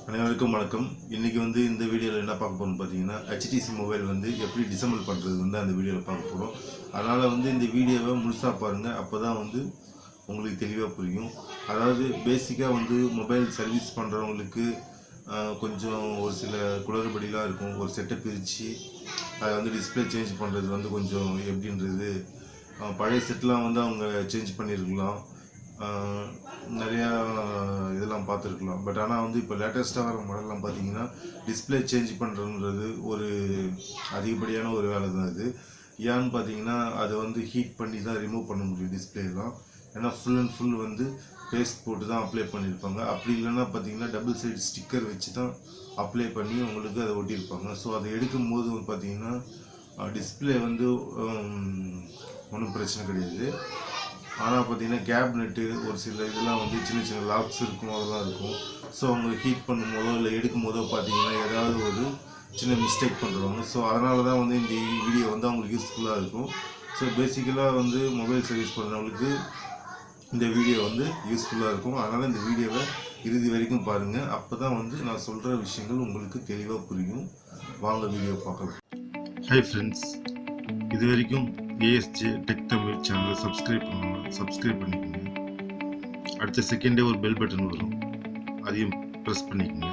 அனைவருக்கும் வணக்கம். இன்றைக்கி இந்த வீடியோவில் என்ன பார்க்க போகிறோம்னு பார்த்தீங்கன்னா, HTC மொபைல் எப்படி டிசேபிள் பண்ணுறது அந்த வீடியோவில் பார்க்க போகிறோம். அதனால் இந்த வீடியோவை முழுசாக பாருங்கள். அப்போ தான் உங்களுக்கு தெளிவாக புரியும். அதாவது பேசிக்காக மொபைல் சர்வீஸ் பண்ணுறவங்களுக்கு கொஞ்சம் ஒரு சில குளறுபடிலாம் இருக்கும். ஒரு செட்டை பிரித்து அதை டிஸ்பிளே சேஞ்ச் பண்ணுறது கொஞ்சம் எப்படின்றது, பழைய செட்லாம் அவங்க சேஞ்ச் பண்ணியிருக்கலாம், நிறையா இதெல்லாம் பார்த்துருக்கலாம். பட் ஆனால் இப்போ லேட்டஸ்ட்டாக வர மாடல்லாம் பார்த்தீங்கன்னா டிஸ்பிளே சேஞ்ச் பண்ணுறதுன்றது ஒரு அதிகப்படியான ஒரு வேலை தான். இது ஏன்னு பார்த்தீங்கன்னா அதை ஹீட் பண்ணி தான் ரிமூவ் பண்ண முடியும் டிஸ்பிளேலாம். ஏன்னா ஃபுல் அண்ட் ஃபுல் பேஸ்ட் போட்டு தான் அப்ளை பண்ணியிருப்பாங்க. அப்படி இல்லைன்னா பார்த்தீங்கன்னா டபுள் சைடு ஸ்டிக்கர் வச்சு தான் அப்ளை பண்ணி உங்களுக்கு அதை ஒட்டியிருப்பாங்க. ஸோ அதை எடுக்கும் போது பார்த்தீங்கன்னா டிஸ்பிளே ஒன்றும் பிரச்சனை கிடையாது. ஆனால் பார்த்தீங்கன்னா கேப்னெட்டு ஒரு சில இதெல்லாம் சின்ன சின்ன லாக்ஸ் இருக்கும், அதெல்லாம் இருக்கும். ஸோ அவங்க ஹீட் பண்ணும்போதோ இல்லை எடுக்கும் போதோ பார்த்தீங்கன்னா ஏதாவது ஒரு சின்ன மிஸ்டேக் பண்ணுறாங்க. ஸோ அதனால தான் இந்த வீடியோ அவங்களுக்கு யூஸ்ஃபுல்லாக இருக்கும். ஸோ பேசிக்கலாக மொபைல் சர்வீஸ் பண்ணுறவங்களுக்கு இந்த வீடியோ யூஸ்ஃபுல்லாக இருக்கும். அதனால் இந்த வீடியோவை இறுதி வரைக்கும் பாருங்கள். அப்போ தான் நான் சொல்கிற விஷயங்கள் உங்களுக்கு தெளிவாக புரியும். வாங்க வீடியோ பார்க்கலாம். ஹாய் ஃப்ரெண்ட்ஸ், இது வரைக்கும் ஏஎஸ்ஜே டெக் தமிழ் சேனலை சப்ஸ்கிரைப் பண்ணிக்கோங்க. அடுத்த செகண்டே ஒரு பெல் பட்டன் வரும், அதையும் ப்ரெஸ் பண்ணிக்கோங்க.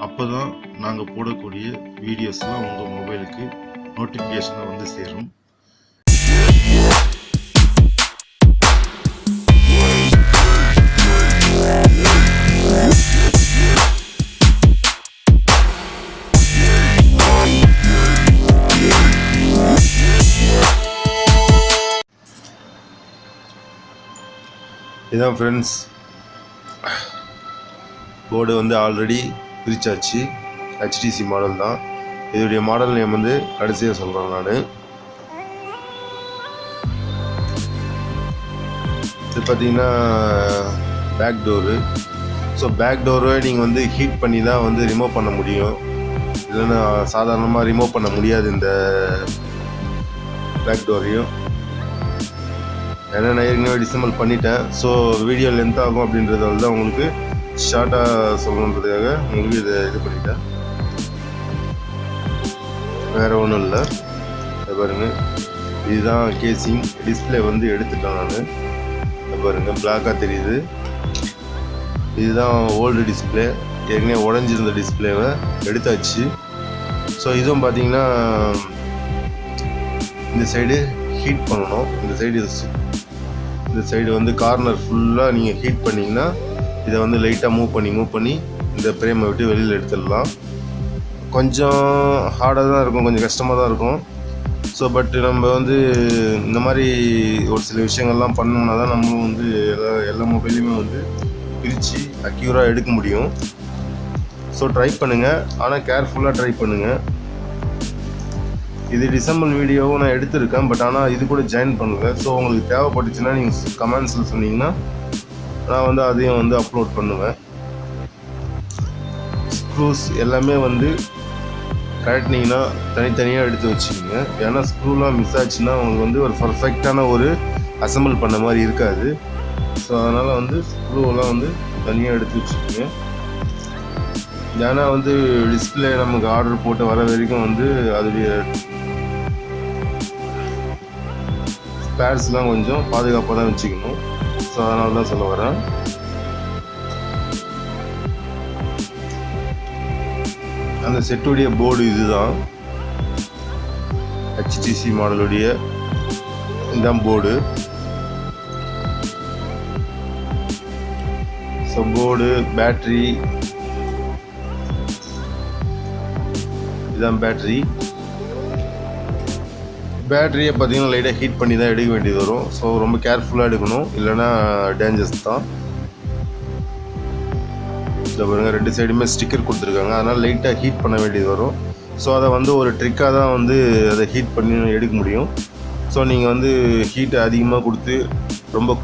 அப்போ தான் நாங்கள் போடக்கூடிய வீடியோஸ்லாம் உங்கள் மொபைலுக்கு நோட்டிஃபிகேஷனாக சேரும். இதான் ஃப்ரெண்ட்ஸ், போர்டு ஆல்ரெடி பிரிச்சாச்சு. HTC மாடல் தான். இதோடைய மாடல் நேம் கடைசியாக சொல்கிறேன் நான். இது பார்த்தீங்கன்னா பேக் டோரு. ஸோ பேக் டோரை நீங்கள் ஹீட் பண்ணி தான் ரிமூவ் பண்ண முடியும். இல்லைன்னா சாதாரணமாக ரிமூவ் பண்ண முடியாது இந்த பேக் டோரையும். ஏன்னா நான் ஏற்கனவே டிசேபிள் பண்ணிட்டேன். ஸோ வீடியோ லென்த் ஆகும் அப்படின்றதால தான் உங்களுக்கு ஷார்ட்டாக சொல்லணுன்றதுக்காக உங்களுக்கு இது பண்ணிட்டேன். வேறு ஒன்றும் இல்லை. இதை பாருங்கள், இதுதான் கேசிங். டிஸ்பிளே எடுத்துட்டேன் நான். இதை பாருங்கள், பிளாக்காக தெரியுது. இதுதான் ஓல்டு டிஸ்பிளே. ஏற்கனவே உடஞ்சிருந்த டிஸ்பிளேவை எடுத்தாச்சு. ஸோ இதுவும் பார்த்தீங்கன்னா இந்த சைடு ஹீட் பண்ணணும். இந்த சைடு கார்னர் ஃபுல்லாக நீங்கள் ஹீட் பண்ணிங்கன்னா இதை லைட்டாக மூவ் பண்ணி இந்த ஃப்ரேமை விட்டு வெளியில் எடுத்துடலாம். கொஞ்சம் ஹார்டாக தான் இருக்கும், கொஞ்சம் கஷ்டமாக தான் இருக்கும். ஸோ பட் நம்ம இந்த மாதிரி ஒரு சில விஷயங்கள்லாம் பண்ணோம்னா தான் நம்ம எல்லா மொபைலையுமே பிரித்து அக்யூராக எடுக்க முடியும். ஸோ ட்ரை பண்ணுங்கள், ஆனால் கேர்ஃபுல்லாக ட்ரை பண்ணுங்கள். இது டிசேபிள் வீடியோவும் நான் எடுத்திருக்கேன், பட் ஆனால் இது கூட ஜாயின் பண்ணல. ஸோ உங்களுக்கு தேவைப்பட்டுச்சுன்னா நீங்கள் கமெண்ட்ஸில் சொன்னீங்கன்னா நான் அதையும் அப்லோட் பண்ணுவேன். ஸ்க்ரூஸ் எல்லாமே கரெக்ட்னிங்கன்னா தனித்தனியாக எடுத்து வச்சுக்கோங்க. ஏன்னா ஸ்க்ரூலாம் மிஸ் ஆச்சுன்னா உங்களுக்கு ஒரு பர்ஃபெக்டான ஒரு அசம்பிள் பண்ண மாதிரி இருக்காது. ஸோ அதனால் ஸ்க்ரூவெல்லாம் தனியாக எடுத்து வச்சுக்கோங்க. ஏன்னா டிஸ்பிளே நமக்கு ஆர்டர் போட்டு வர வரைக்கும் அதோடைய ஸ்பேர்ஸ்லாம் கொஞ்சம் பாதுகாப்பாக தான் வச்சுக்கணும். ஸோ அதனால தான் சொல்ல வரேன். அந்த செட்டுடைய போர்டு இதுதான். HTC மாடலுடைய இதுதான் போர்டு. ஸோ போர்டு, பேட்ரி, இதுதான் பேட்டரியை பார்த்தீங்கன்னா லைட்டாக ஹீட் பண்ணி தான் எடுக்க வேண்டியது வரும். ஸோ ரொம்ப கேர்ஃபுல்லாக எடுக்கணும், இல்லைன்னா டேஞ்சர்ஸ் தான். இதில் பாருங்கள், ரெண்டு சைடுமே ஸ்டிக்கர் கொடுத்துருக்காங்க. அதனால் லைட்டாக ஹீட் பண்ண வேண்டியது வரும். ஸோ அதை ஒரு ட்ரிக்காக தான் அதை ஹீட் பண்ணி எடுக்க முடியும். ஸோ நீங்கள் ஹீட்டை அதிகமாக கொடுத்து ரொம்ப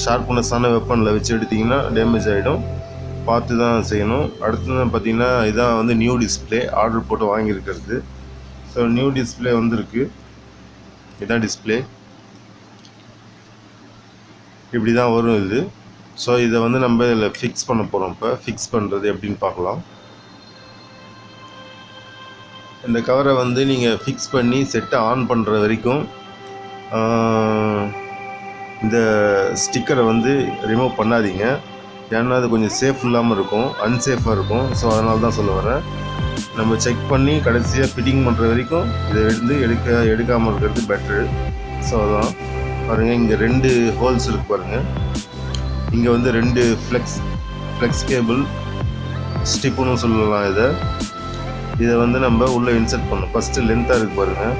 ஷார்ப்னஸான வெப்பனில் வச்சு எடுத்திங்கன்னா டேமேஜ் ஆகிடும். பார்த்து தான் செய்யணும். அடுத்தது பார்த்தீங்கன்னா இதான் நியூ டிஸ்பிளே ஆர்டர் போட்டு வாங்கியிருக்கிறது. ஸோ நியூ டிஸ்பிளே இருக்குது. இதுதான் டிஸ்பிளே, இப்படி தான் வரும் இது. ஸோ இதை வந்து நம்ம இதில் ஃபிக்ஸ் பண்ண போகிறோம். இப்போ ஃபிக்ஸ் பண்ணுறது எப்படின்னு பார்க்கலாம். இந்த கவரை வந்து நீங்கள் ஃபிக்ஸ் பண்ணி செட்டை ஆன் பண்ணுற வரைக்கும் இந்த ஸ்டிக்கரை வந்து ரிமூவ் பண்ணாதீங்க. ஏன்னா அது கொஞ்சம் சேஃப் இல்லாமல் இருக்கும், அன்சேஃபாக இருக்கும். ஸோ அதனால தான் சொல்ல வரேன். நம்ம செக் பண்ணி கடைசியாக ஃபிட்டிங் பண்ணுற வரைக்கும் இதை எடுக்காமல் இருக்கிறது பெட்ரு. ஸோ அதான் பாருங்கள், இங்கே 2 ஹோல்ஸ் இருக்குது பாருங்கள். இங்கே வந்து 2 ஃப்ளெக்ஸ் கேபிள் ஸ்டிப்புன்னு சொல்லலாம். இதை வந்து நம்ம உள்ளே இன்சர்ட் பண்ணணும். ஃபஸ்ட்டு லென்த்தாக இருக்குது பாருங்கள்,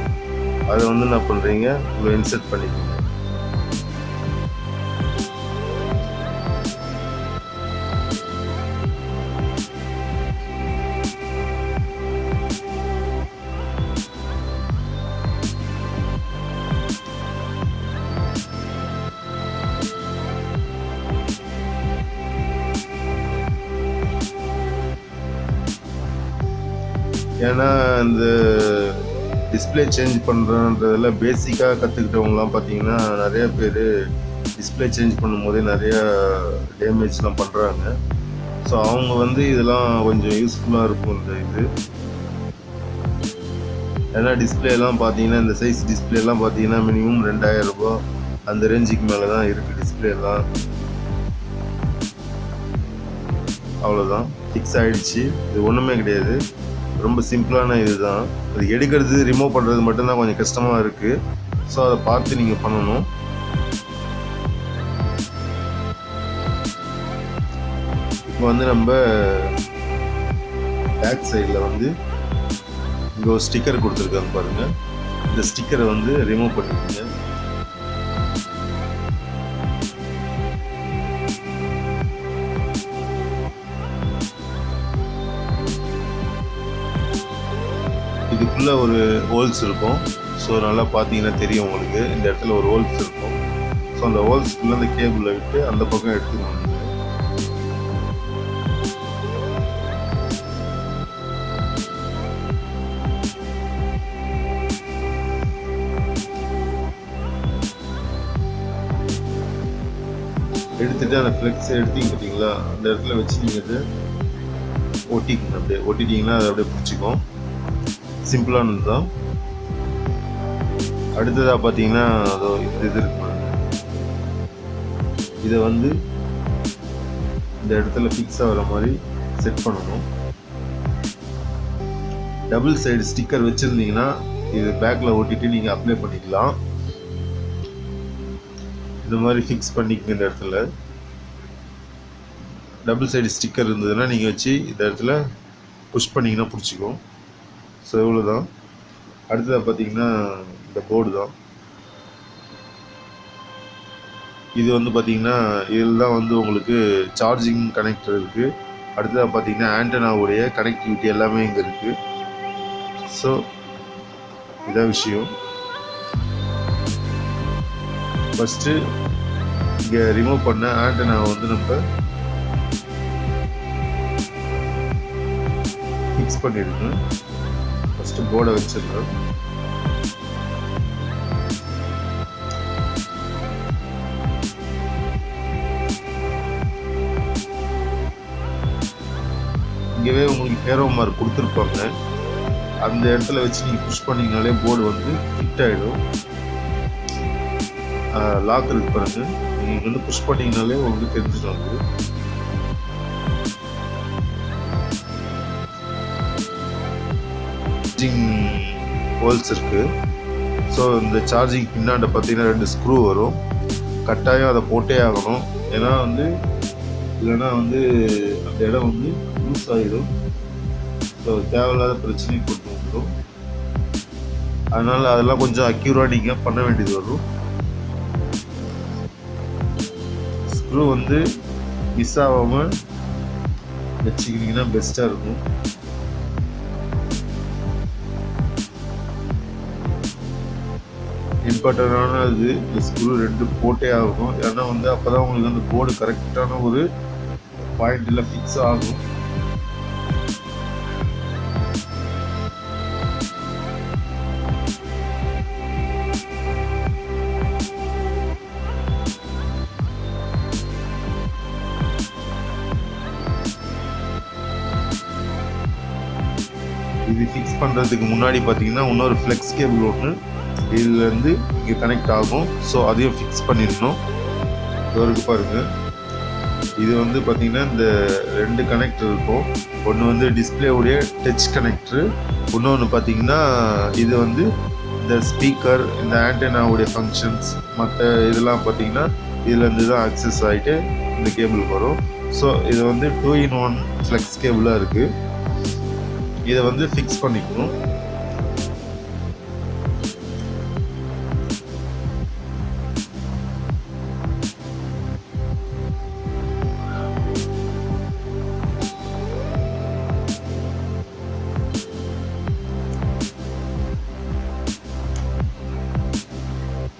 அதை வந்து என்ன பண்ணுறீங்க, உள்ளே இன்சர்ட் பண்ணிக்கோங்க. ஏன்னா இந்த டிஸ்பிளே சேஞ்ச் பண்ணுறன்றதில் பேசிக்காக கற்றுக்கிட்டவங்களாம் பார்த்தீங்கன்னா நிறைய பேர் டிஸ்பிளே சேஞ்ச் பண்ணும்போதே நிறையா டேமேஜ்லாம் பண்ணுறாங்க. ஸோ அவங்க வந்து இதெல்லாம் கொஞ்சம் யூஸ்ஃபுல்லாக இருக்கும் இந்த இது. ஏன்னா டிஸ்பிளேலாம் பார்த்தீங்கன்னா இந்த சைஸ் டிஸ்பிளேலாம் பார்த்தீங்கன்னா மினிமம் 2000 ரூபா அந்த ரேஞ்சுக்கு மேலே தான் இருக்குது டிஸ்பிளேலாம். அவ்வளோதான், ஃபிக்ஸ் ஆகிடுச்சு. இது ஒன்றுமே கிடையாது, ரொம்ப சிம்பிளான இது தான். அது எடுக்கிறது ரிமூவ் பண்ணுறது மட்டும்தான் கொஞ்சம் கஷ்டமாக இருக்குது. ஸோ அதை பார்த்து நீங்கள் பண்ணணும். இப்போ வந்து நம்ம பேக் சைடில் வந்து இங்கே ஒரு ஸ்டிக்கர் கொடுத்துருக்காங்க பாருங்கள். இந்த ஸ்டிக்கரை வந்து ரிமூவ் பண்ணிக்கோங்க. இதுக்குள்ளே ஒரு ஹோல்ஸ் இருக்கும். ஸோ நல்லா பார்த்தீங்கன்னா தெரியும் உங்களுக்கு, இந்த இடத்துல ஒரு ஹோல்ஸ் இருக்கும். ஸோ அந்த ஹோல்ஸ்க்குள்ளே அந்த கேபிளை விட்டு அந்த பக்கம் எடுத்துக்கணும். எடுத்துகிட்டு அந்த ஃப்ளெக்ஸை எடுத்தீங்க பார்த்தீங்களா, அந்த இடத்துல வச்சு நீங்கள் இதை ஒட்டிக்கணும். அப்படியே ஒட்டிட்டிங்கன்னா அதை அப்படியே பிடிச்சிக்கும். சிம்பிளானது தான். அடுத்ததாக பார்த்தீங்கன்னா அதோ இது இருக்கு, இதை வந்து இந்த இடத்துல ஃபிக்ஸ் ஆகிற மாதிரி செட் பண்ணணும். டபுள் சைடு ஸ்டிக்கர் வச்சுருந்தீங்கன்னா இது பேக்கில் ஒட்டிட்டு நீங்கள் அப்ளை பண்ணிக்கலாம். இந்த மாதிரி ஃபிக்ஸ் பண்ணிக்கங்க. இந்த இடத்துல டபுள் சைடு ஸ்டிக்கர் இருந்ததுன்னா நீங்கள் வச்சு இந்த இடத்துல புஷ் பண்ணிங்கன்னா பிடிச்சிக்கும். ஸோ இவ்வளோ தான். அடுத்ததாக பார்த்தீங்கன்னா இந்த போர்டு தான். இது வந்து பார்த்தீங்கன்னா இதில் தான் வந்து உங்களுக்கு சார்ஜிங் கனெக்டர் இருக்குது. அடுத்ததாக பார்த்தீங்கன்னா ஆண்டனாவுடைய கனெக்டிவிட்டி எல்லாமே இங்கே இருக்குது. ஸோ இதான் விஷயம். ஃபஸ்ட்டு இங்கே ரிமூவ் பண்ண ஆண்டனாவை வந்து நம்ம ஃபிக்ஸ் பண்ணிடுங்க. ஃபஸ்ட்டு போர்டை வச்சிடலாம். இங்கேவே உங்களுக்கு ஹேரோ மார்க் கொடுத்துருப்பாங்க. அந்த இடத்துல வச்சு நீங்கள் புஷ் பண்ணிங்கனாலே போர்டு வந்து ஃபிட் ஆகிடும். லாக் இருக்கு பாருங்க, நீங்கள் வந்து புஷ் பண்ணிங்கனாலே உங்களுக்கு தெரிஞ்சிடும். சார்ஜிங் ஹோல்ஸ் இருக்குது. ஸோ இந்த சார்ஜிங் பின்னாண்ட பார்த்தீங்கன்னா 2 ஸ்க்ரூ வரும். கட்டாயம் அதை போட்டே ஆகணும். ஏன்னா வந்து இல்லைன்னா வந்து அந்த இடம் வந்து லூஸ் ஆகிடும். ஸோ தேவையில்லாத பிரச்சனையை கொண்டு வந்துடும். அதனால் அதெல்லாம் கொஞ்சம் அக்யூராக நீங்கள் பண்ண வேண்டியது வரும். ஸ்க்ரூ வந்து மிஸ் ஆகாமல் வச்சுக்கிட்டிங்கன்னா பெஸ்ட்டாக இருக்கும். இம்பார்ட்டண்டான இது இந்த ஸ்க்ரூ 2 போட்டே ஆகும். ஏன்னா வந்து அப்போ தான் உங்களுக்கு அந்த போர்டு கரெக்டான ஒரு பாயிண்டில் ஃபிக்ஸ் ஆகும். இது ஃபிக்ஸ் பண்ணுறதுக்கு முன்னாடி பார்த்தீங்கன்னா இன்னொரு ஃப்ளெக்ஸ் கேபிள் ஒன்று இதுலேருந்து இங்கே கனெக்ட் ஆகும். ஸோ அதையும் ஃபிக்ஸ் பண்ணிடணும். இதோருக்கு பாருங்கள், இது வந்து பார்த்திங்கன்னா இந்த 2 கனெக்டர் இருக்கும். ஒன்று வந்து டிஸ்பிளேவுடைய டச் கனெக்டரு, இன்னொன்று பார்த்திங்கன்னா இது வந்து இந்த ஸ்பீக்கர், இந்த ஆண்டனாவுடைய ஃபங்க்ஷன்ஸ், மற்ற இதெல்லாம் பார்த்திங்கன்னா இதுலேருந்து தான் அக்சஸ் ஆகிட்டு இந்த கேபிள் வரும். ஸோ இது வந்து 2-in-1 ஃப்ளெக்ஸ் கேபிளாக இருக்குது. இதை வந்து ஃபிக்ஸ் பண்ணிக்கணும்.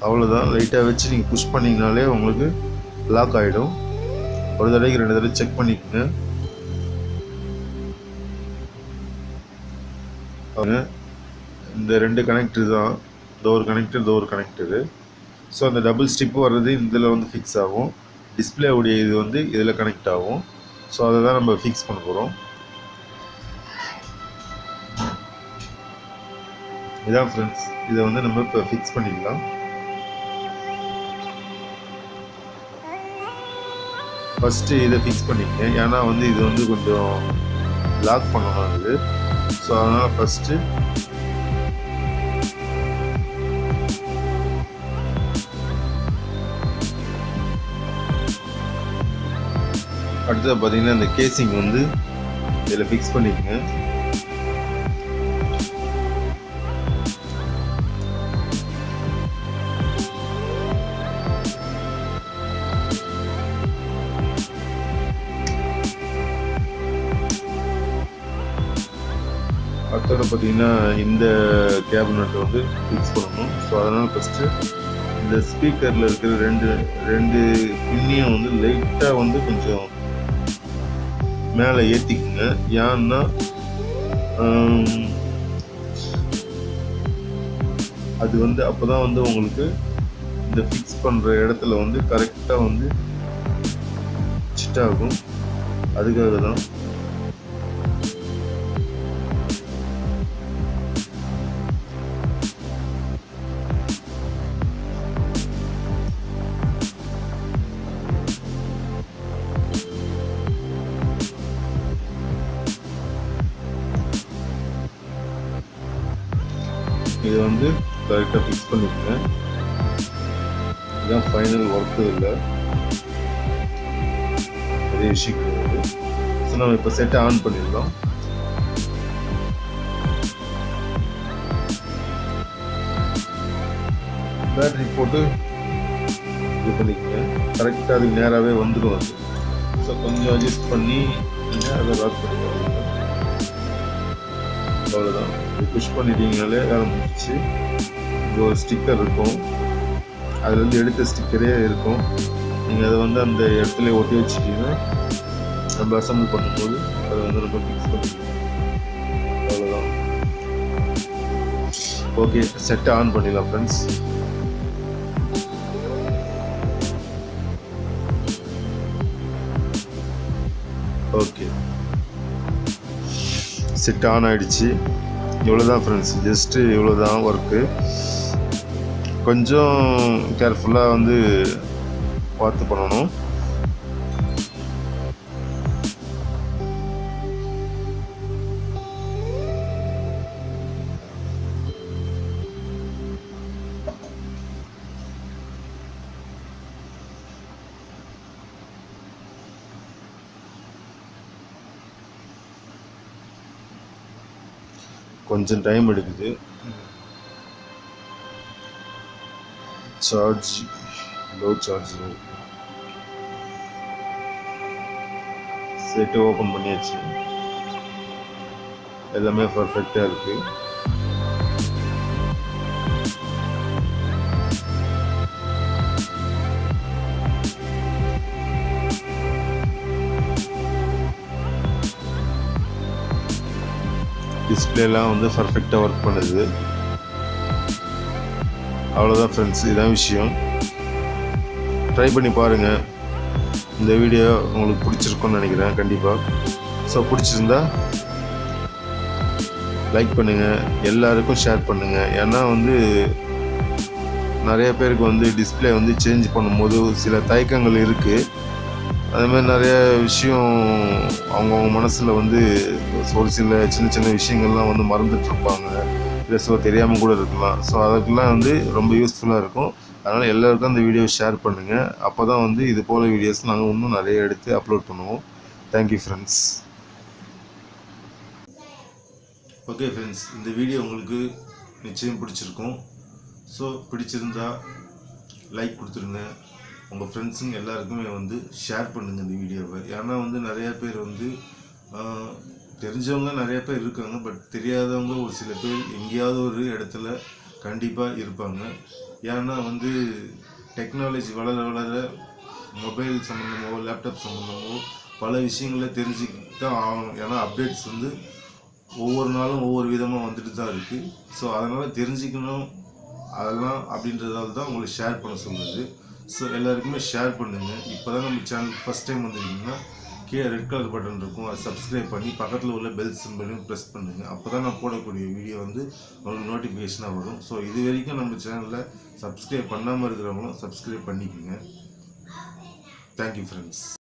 அவ்வளோதான், லைட்டாக வச்சு நீங்கள் புஷ் பண்ணிங்கனாலே உங்களுக்கு லாக் ஆகிடும். ஒரு தடவைக்கு 2 தடவை செக் பண்ணிக்கோங்க. இந்த 2 கனெக்டர் தான், door connector, door connector. So அந்த டபுள் ஸ்டிப்பு வர்றது இதில் வந்து ஃபிக்ஸ் ஆகும். டிஸ்பிளேவுடைய இது வந்து இதில் கனெக்ட் ஆகும். ஸோ அதை தான் நம்ம ஃபிக்ஸ் பண்ண போகிறோம். இதான் ஃப்ரெண்ட்ஸ், இதை வந்து நம்ம இப்போ ஃபிக்ஸ் பண்ணிக்கலாம். ஃபஸ்ட்டு இதை ஃபிக்ஸ் பண்ணிக்கேன், ஏன்னா வந்து இது வந்து கொஞ்சம் லாக் பண்ணணும் இது. ஸோ அதனால் ஃபஸ்ட்டு அடுத்தது பார்த்தீங்கன்னா இந்த கேசிங் வந்து இதில் ஃபிக்ஸ் பண்ணிக்கங்க. அடுத்தது பார்த்தீங்கன்னா இந்த கேபினெட் வந்து ஃபிக்ஸ் பண்ணணும். ஸோ அதனால் ஃபஸ்ட்டு இந்த ஸ்பீக்கரில் இருக்கிற ரெண்டு பின்னையும் வந்து லைட்டாக வந்து கொஞ்சம் மேலே ஏற்றிக்குங்க. ஏன்னா அது வந்து அப்போ தான் வந்து உங்களுக்கு இந்த ஃபிக்ஸ் பண்ணுற இடத்துல வந்து கரெக்டாக வந்து ஃபிட் ஆகும். அதுக்காக தான் இது வந்து கரெக்டாக ஃபிக்ஸ் பண்ணிக்கோங்க. இதுதான் ஃபைனல் ஒர்க்கு இல்லை, பெரிய விஷயம் கிடையாது. ஸோ நம்ம இப்போ செட்டை ஆன் பண்ணிடலாம். பேட்டரி போட்டு இது பண்ணிக்கோங்க. கரெக்டாக அது நேராகவே வந்துடும் அது. ஸோ கொஞ்சம் அட்ஜஸ்ட் பண்ணி நீங்கள் அதை லாக் பண்ணிக்கோங்க. அவ்வளோதான், புஷ் பண்ணிட்டீங்கனாலே வேலை முடிச்சு. இங்கே ஒரு ஸ்டிக்கர் இருக்கும், அதுலேருந்து எடுத்த ஸ்டிக்கரே இருக்கும். நீங்கள் அதை வந்து அந்த இடத்துல ஒட்டி வச்சுட்டிங்கன்னா நம்ம அசம்பிள் பண்ணும்போது அதை வந்து நம்ம ஃபிக்ஸ் பண்ணிக்கலாம். அவ்வளோதான். ஓகே, செட்டை ஆன் பண்ணிடலாம் ஃப்ரெண்ட்ஸ். ஓகே, செட் ஆன் ஆகிடுச்சு. இவ்வளோ தான் ஃப்ரெண்ட்ஸ், ஜஸ்ட்டு இவ்வளோ தான் ஒர்க்கு. கொஞ்சம் கேர்ஃபுல்லாக வந்து பார்த்து பண்ணணும். கொஞ்சம் டைம் எடுக்குது. Charge low charge. Set open பண்ணியாச்சு, எல்லாமே பர்ஃபெக்டாக இருக்கு. டிஸ்பிளேலாம் வந்து பர்ஃபெக்டாக ஒர்க் பண்ணுது. அவ்வளோதான் ஃப்ரெண்ட்ஸ், இதான் விஷயம். ட்ரை பண்ணி பாருங்கள். இந்த வீடியோ உங்களுக்கு பிடிச்சிருக்குன்னு நினைக்கிறேன் கண்டிப்பாக. ஸோ பிடிச்சிருந்தா லைக் பண்ணுங்கள், எல்லாருக்கும் ஷேர் பண்ணுங்கள். ஏன்னா வந்து நிறைய பேருக்கு வந்து டிஸ்பிளே வந்து சேஞ்ச் பண்ணும்போது சில தயக்கங்கள் இருக்குது. அதுமாதிரி நிறைய விஷயம் அவங்கவுங்க மனசில் வந்து ஒரு சில சின்ன சின்ன விஷயங்கள்லாம் வந்து மறந்துட்டுருப்பாங்க, இல்லை தெரியாமல் கூட இருக்கலாம். ஸோ அதுக்கெல்லாம் வந்து ரொம்ப யூஸ்ஃபுல்லாக இருக்கும். அதனால் எல்லோருக்கும் அந்த வீடியோவை ஷேர் பண்ணுங்கள். அப்போ தான் வந்து இது போல் வீடியோஸ் நாங்கள் இன்னும் நிறைய எடுத்து அப்லோட் பண்ணுவோம். Thank you friends. ஓகே ஃப்ரெண்ட்ஸ், இந்த வீடியோ உங்களுக்கு நிச்சயம் பிடிச்சிருக்கும். ஸோ பிடிச்சிருந்தா லைக் கொடுத்துருங்க. உங்கள் ஃப்ரெண்ட்ஸுங்க எல்லாருக்குமே வந்து ஷேர் பண்ணுங்கள் இந்த வீடியோவை. ஏன்னா வந்து நிறையா பேர் வந்து தெரிஞ்சவங்க நிறைய பேர் இருக்காங்க, பட் தெரியாதவங்க ஒரு சில பேர் எங்கேயாவது ஒரு இடத்துல கண்டிப்பாக இருப்பாங்க. ஏன்னா வந்து டெக்னாலஜி வளர வளர மொபைல் சம்மந்தமோ லேப்டாப் சம்மந்தமோ பல விஷயங்களை தெரிஞ்சுக்கிட்டு தான் ஆகணும். ஏன்னா அப்டேட்ஸ் வந்து ஒவ்வொரு நாளும் ஒவ்வொரு விதமாக வந்துட்டு தான் இருக்குது. ஸோ அதனால் தெரிஞ்சுக்கணும் அதெல்லாம் அப்படின்றதால தான் உங்களுக்கு ஷேர் பண்ண சொல்லுது. ஸோ எல்லாருக்குமே ஷேர் பண்ணுங்கள். இப்போ தான் நம்ம சேனல் ஃபஸ்ட் டைம் வந்துருக்கீங்கன்னா கீழே ரெட் கலர் பட்டன் இருக்கும், அதை சப்ஸ்கிரைப் பண்ணி பக்கத்தில் உள்ள பெல் சிம்பிளையும் ப்ரெஸ் பண்ணுங்கள். அப்போ தான் நான் போடக்கூடிய வீடியோ வந்து உங்களுக்கு நோட்டிஃபிகேஷனாக வரும். ஸோ இது வரைக்கும் நம்ம சேனலில் சப்ஸ்கிரைப் பண்ணாமல் இருக்கிறவங்களும் சப்ஸ்கிரைப் பண்ணிக்கோங்க. Thank you friends.